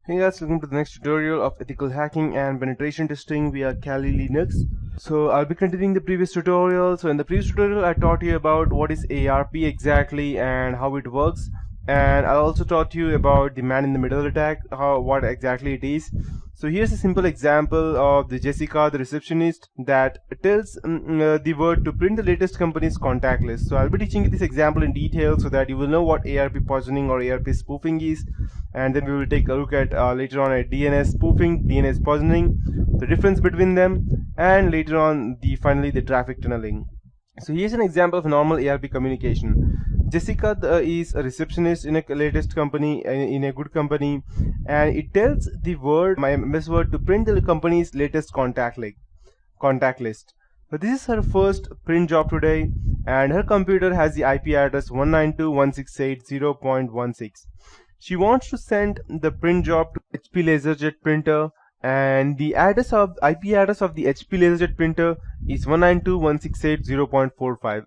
Hey guys, welcome to the next tutorial of ethical hacking and penetration testing via Kali Linux. So I'll be continuing the previous tutorial. So in the previous tutorial I taught you about what is ARP exactly and how it works, and I also taught you about the man in the middle attack, what exactly it is. So here's a simple example of the Jessica, the receptionist, that tells the word to print the latest company's contact list. So I'll be teaching you this example in detail so that you will know what ARP poisoning or ARP spoofing is, and then we will take a look at later on at DNS spoofing, DNS poisoning, the difference between them, and later on finally the traffic tunneling. So here's an example of normal ARP communication. Jessica is a receptionist in a latest company, in a good company, and it tells the my MS Word to print the company's latest contact list. But this is her first print job today, and her computer has the IP address 192.168.0.16. She wants to send the print job to HP LaserJet printer, and the IP address of the HP LaserJet printer is 192.168.0.45.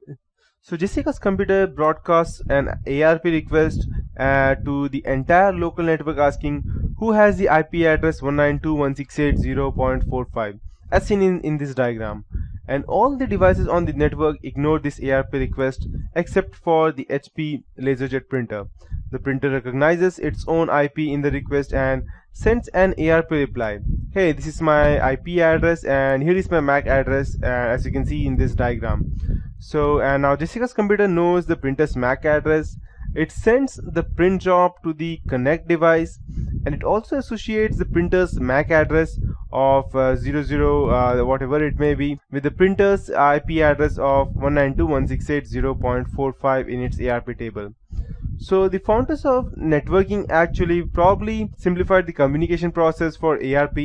So Jessica's computer broadcasts an ARP request to the entire local network asking who has the IP address 192.168.0.45 as seen in this diagram. And all the devices on the network ignore this ARP request except for the HP LaserJet printer. The printer recognizes its own IP in the request and sends an ARP reply. Hey, this is my IP address and here is my MAC address, as you can see in this diagram. So, and now Jessica's computer knows the printer's MAC address. It sends the print job to the connect device, and it also associates the printer's MAC address of 00 whatever it may be with the printer's IP address of 192.168.0.45 in its ARP table. So the founders of networking actually probably simplified the communication process for ARP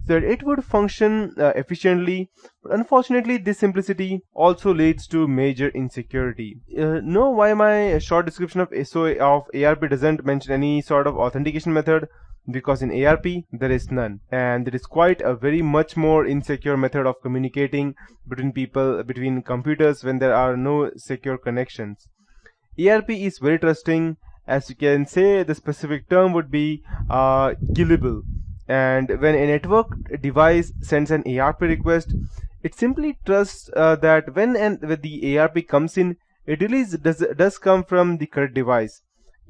so that it would function efficiently, but unfortunately this simplicity also leads to major insecurity. Know why my short description of ARP doesn't mention any sort of authentication method? Because in ARP there is none, and there is quite a very much more insecure method of communicating between computers when there are no secure connections. ARP is very trusting. As you can say, the specific term would be gullible, and when a network device sends an ARP request, it simply trusts that when the ARP comes in, it really does come from the correct device.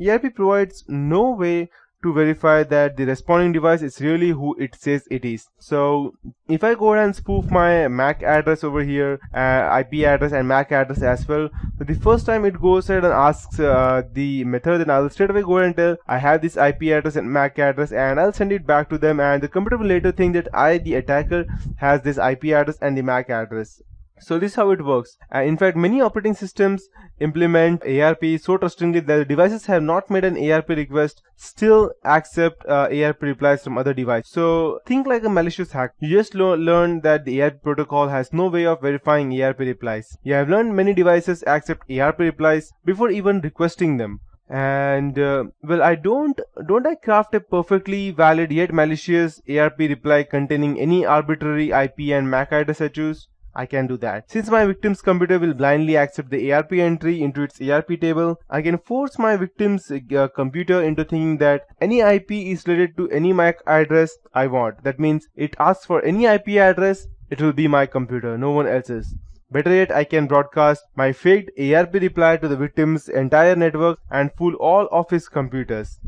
ARP provides no way to verify that the responding device is really who it says it is. So if I go ahead and spoof my MAC address over here, IP address and MAC address as well, but the first time it goes ahead and asks the method, then I'll straight away go ahead and tell I have this IP address and MAC address, and I'll send it back to them, and the computer will later think that the attacker, has this IP address and the MAC address. So this is how it works. In fact, many operating systems implement ARP so trustingly that the devices have not made an ARP request still accept ARP replies from other devices. So think like a malicious hack. You just learned that the ARP protocol has no way of verifying ARP replies. You have learned many devices accept ARP replies before even requesting them. And well, don't I craft a perfectly valid yet malicious ARP reply containing any arbitrary IP and MAC address I choose? I can do that. Since my victim's computer will blindly accept the ARP entry into its ARP table, I can force my victim's computer into thinking that any IP is related to any MAC address I want. That means it asks for any IP address, it will be my computer, no one else's. Better yet, I can broadcast my faked ARP reply to the victim's entire network and fool all of his computers.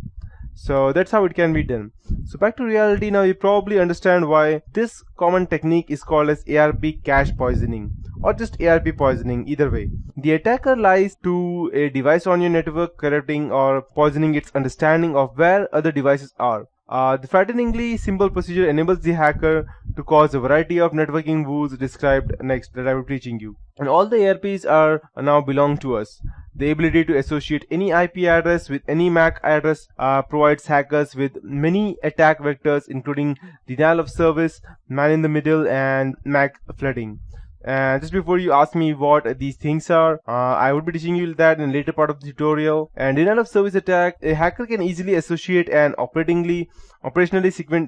So that's how it can be done. So back to reality now, you probably understand why this common technique is called as ARP cache poisoning, or just ARP poisoning, either way. The attacker lies to a device on your network, corrupting or poisoning its understanding of where other devices are. The frighteningly simple procedure enables the hacker to cause a variety of networking woes described next that I will be teaching you. And all the ARPs are now belong to us. The ability to associate any IP address with any MAC address provides hackers with many attack vectors, including denial of service, man in the middle, and MAC flooding. And just before you ask me what these things are, I would be teaching you that in later part of the tutorial. And denial of service attack, a hacker can easily associate an operationally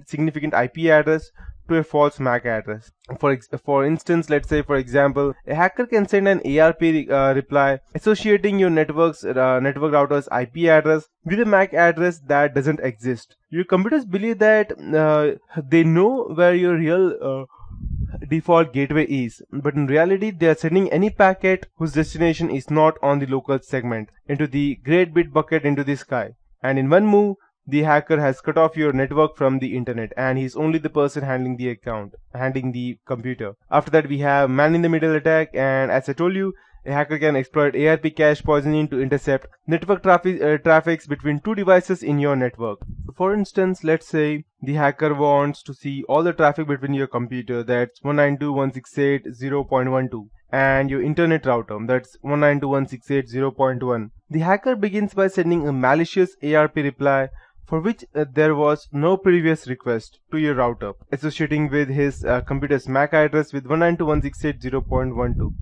significant IP address to a false MAC address. For instance, let's say for example, a hacker can send an ARP reply associating your network router's IP address with a MAC address that doesn't exist. Your computers believe that they know where your real default gateway is, but in reality they are sending any packet whose destination is not on the local segment into the great bit bucket into the sky. And in one move, the hacker has cut off your network from the internet, and he's only the person handling the computer. After that, we have man-in-the-middle attack, and as I told you, a hacker can exploit ARP cache poisoning to intercept network traffics between two devices in your network. For instance, let's say the hacker wants to see all the traffic between your computer, that's 192.168.0.12, and your internet router, that's 192.168.0.1. The hacker begins by sending a malicious ARP reply for which there was no previous request to your router, associating with his computer's MAC address with 192.168.0.12.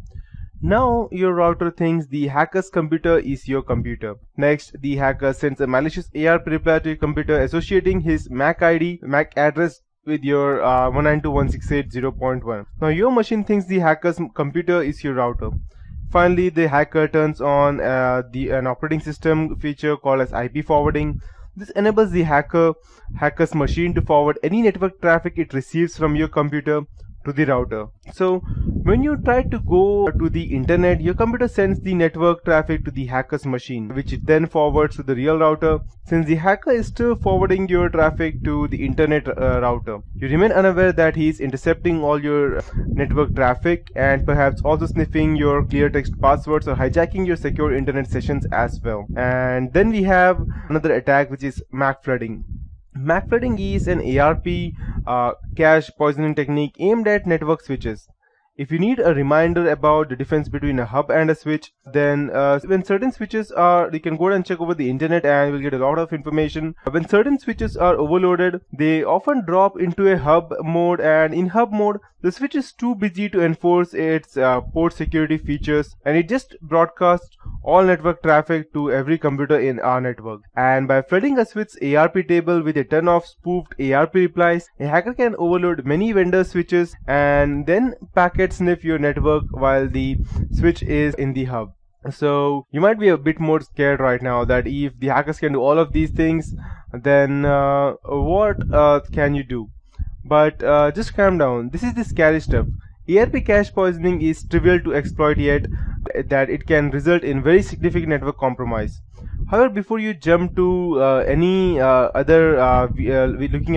Now your router thinks the hacker's computer is your computer. Next, the hacker sends a malicious ARP reply to your computer associating his MAC address with your 192.168.0.1. Now your machine thinks the hacker's computer is your router. Finally, the hacker turns on an operating system feature called as IP forwarding. This enables the hacker's machine to forward any network traffic it receives from your computer to the router. So when you try to go to the internet, your computer sends the network traffic to the hacker's machine, which it then forwards to the real router. Since the hacker is still forwarding your traffic to the internet router, you remain unaware that he is intercepting all your network traffic and perhaps also sniffing your clear text passwords or hijacking your secure internet sessions as well. And then we have another attack, which is MAC flooding. MAC flooding is an ARP cache poisoning technique aimed at network switches. If you need a reminder about the difference between a hub and a switch, then when certain switches are, you can go and check over the internet and you'll get a lot of information. When certain switches are overloaded, they often drop into a hub mode, and in hub mode, the switch is too busy to enforce its port security features, and it just broadcasts all network traffic to every computer in our network. And by flooding a switch's ARP table with a ton of spoofed ARP replies, a hacker can overload many vendor switches and then packet sniff your network while the switch is in the hub. So you might be a bit more scared right now that if the hackers can do all of these things, then what can you do? But just calm down. This is the scary stuff. ARP cache poisoning is trivial to exploit, yet that it can result in very significant network compromise. However, before you jump to looking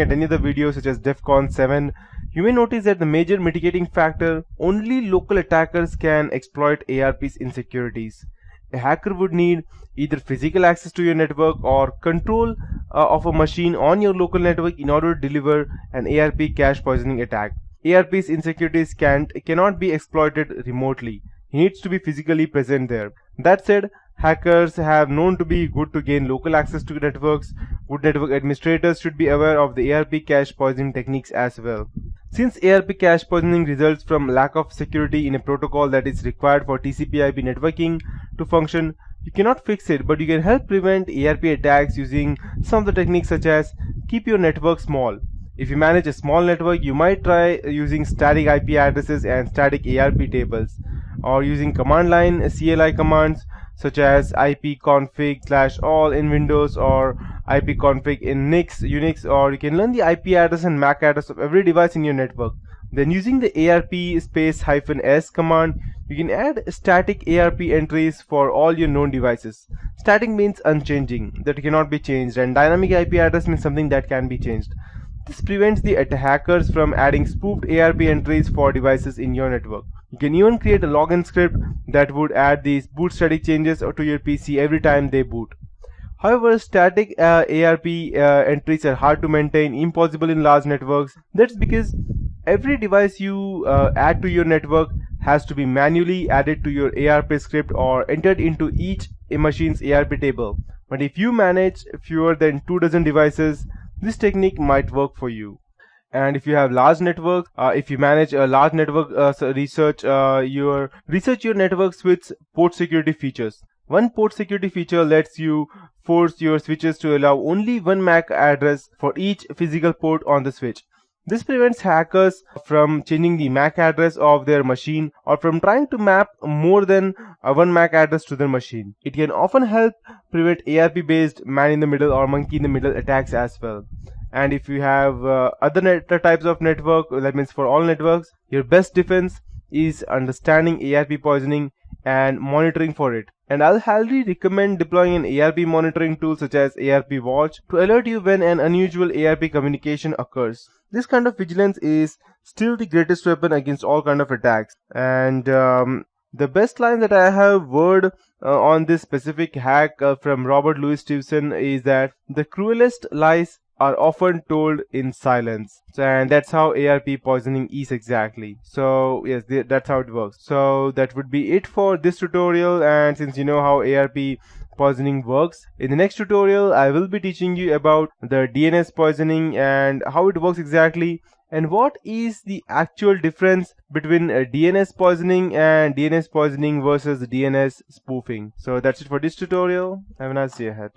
at any other videos such as DEFCON 7, you may notice that the major mitigating factor, only local attackers can exploit ARP's insecurities. A hacker would need either physical access to your network or control of a machine on your local network in order to deliver an ARP cache poisoning attack. ARP's insecurities cannot be exploited remotely. He needs to be physically present there. That said, hackers have known to be good to gain local access to networks. Good network administrators should be aware of the ARP cache poisoning techniques as well. Since ARP cache poisoning results from lack of security in a protocol that is required for TCP/IP networking to function, you cannot fix it, but you can help prevent ARP attacks using some of the techniques such as keep your network small. If you manage a small network, you might try using static IP addresses and static ARP tables, or using command line CLI commands such as ipconfig/all in Windows or ipconfig in Unix, or you can learn the IP address and MAC address of every device in your network. Then using the ARP --s command, you can add static ARP entries for all your known devices. Static means unchanging, that cannot be changed, and dynamic IP address means something that can be changed. This prevents the hackers from adding spoofed ARP entries for devices in your network. You can even create a login script that would add these boot static changes to your PC every time they boot. However, static ARP entries are hard to maintain, impossible in large networks. That's because every device you add to your network has to be manually added to your ARP script or entered into each machine's ARP table. But if you manage fewer than 24 devices, this technique might work for you. And if you have large network, if you manage a large network research your networks with port security features. One port security feature lets you force your switches to allow only one MAC address for each physical port on the switch. This prevents hackers from changing the MAC address of their machine or from trying to map more than one MAC address to their machine. It can often help prevent ARP based man in the middle or monkey in the middle attacks as well. And if you have other types of network, that means for all networks, your best defense is understanding ARP poisoning and monitoring for it. And I'll highly recommend deploying an ARP monitoring tool such as ARP Watch to alert you when an unusual ARP communication occurs. This kind of vigilance is still the greatest weapon against all kind of attacks. And the best line that I have heard on this specific hack from Robert Louis Stevenson is that the cruelest lies are often told in silence. And that's how ARP poisoning is exactly. So yes, that's how it works. So that would be it for this tutorial. And since you know how ARP poisoning works, in the next tutorial I will be teaching you about the DNS poisoning and how it works exactly, and what is the actual difference between DNS poisoning and DNS poisoning versus DNS spoofing. So that's it for this tutorial. Have a nice day ahead.